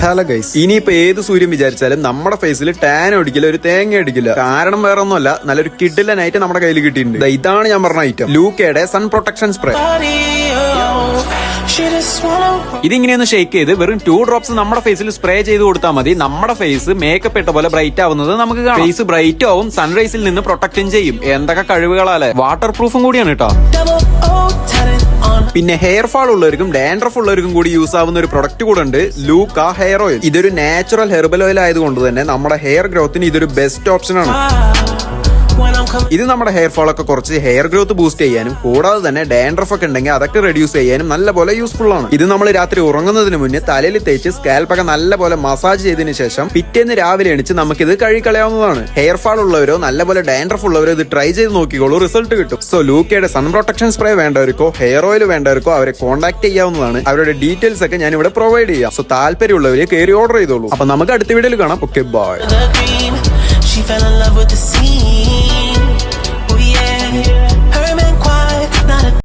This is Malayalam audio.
ഹലോ ഗൈസ്, ഇനിയിപ്പോ ഏത് സൂര്യൻ വിചാരിച്ചാലും നമ്മുടെ ഫേസിൽ ടാൻ അടിക്കില്ല, ഒരു തേങ്ങ അടിക്കില്ല. കാരണം വേറെ ഒന്നുമല്ല, നല്ലൊരു കിഡിലനായിട്ട് നമ്മുടെ കയ്യിൽ കിട്ടിയിട്ടുണ്ട്. ഇതാണ് ഞാൻ പറഞ്ഞ ഐറ്റം, ലൂക്കയുടെ സൺ പ്രൊട്ടക്ഷൻ സ്പ്രേ. ഇതിങ്ങനെയൊന്ന് ഷേക്ക് ചെയ്ത് വെറും 2 ഡ്രോപ്സ് നമ്മുടെ ഫേസിൽ സ്പ്രേ ചെയ്ത് കൊടുത്താൽ മതി. നമ്മുടെ ഫേസ് മേക്കപ്പ് ഇട്ട പോലെ ബ്രൈറ്റ് ആവുന്നത് നമുക്ക് കാണാം. ഫേസ് ബ്രൈറ്റ് ആവും, സൺറൈസിൽ നിന്ന് പ്രൊട്ടക്റ്റും ചെയ്യും. എന്തൊക്കെ കഴിവുകളാലേ. വാട്ടർ പ്രൂഫും കൂടിയാണ് കേട്ടോ. പിന്നെ ഹെയർ ഫാൾ ഉള്ളവർക്കും ഡാൻഡ്രഫ് ഉള്ളവർക്കും കൂടി യൂസ് ആവുന്ന ഒരു പ്രൊഡക്റ്റ് കൂടെ ഉണ്ട്, ലൂക്ക ഹെയർ ഓയിൽ. ഇതൊരു നാച്ചുറൽ ഹെർബൽ ഓയിൽ ആയതുകൊണ്ട് തന്നെ നമ്മുടെ ഹെയർ ഗ്രോത്തിന് ഇതൊരു ബെസ്റ്റ് ഓപ്ഷൻ ആണ്. ഇത് നമ്മുടെ ഹെയർ ഫാൾ ഒക്കെ കുറച്ച് ഹെയർ ഗ്രോത്ത് ബൂസ്റ്റ് ചെയ്യാനും കൂടാതെ തന്നെ ഡാൻഡ്രഫ് ഒക്കെ ഉണ്ടെങ്കിൽ അതൊക്കെ റെഡ്യൂസ് ചെയ്യാനും നല്ലപോലെ യൂസ്ഫുൾ ആണ്. ഇത് നമ്മൾ രാത്രി ഉറങ്ങുന്നതിന് മുന്നേ തലയിൽ തേച്ച് സ്കാൽപ്പൊക്കെ നല്ലപോലെ മസാജ് ചെയ്തതിനു ശേഷം പിറ്റേന്ന് രാവിലെ എണിച്ച് നമുക്കിത് കഴുകിക്കളയാവുന്നതാണ്. ഹെയർ ഫാൾ ഉള്ളവരോ നല്ലപോലെ ഡാൻഡ്രഫ് ഉള്ളവരോ ഇത് ട്രൈ ചെയ്ത് നോക്കിക്കോളൂ, റിസൾട്ട് കിട്ടും. സോ ലൂക്കയുടെ സൺ പ്രൊട്ടക്ഷൻ സ്പ്രേ വേണ്ടവർക്കോ ഹെയർ ഓയിൽ വേണ്ടവർക്കോ അവരെ കോൺടാക്ട് ചെയ്യാവുന്നതാണ്. അവരുടെ ഡീറ്റെയിൽസ് ഒക്കെ ഞാൻ ഇവിടെ പ്രൊവൈഡ് ചെയ്യാം. സോ താല്പര്യമുള്ളവരെ കയറി ഓർഡർ ചെയ്തോളൂ. അപ്പൊ നമുക്ക് അടുത്ത വീഡിയോയിൽ കാണാം. Okay, by.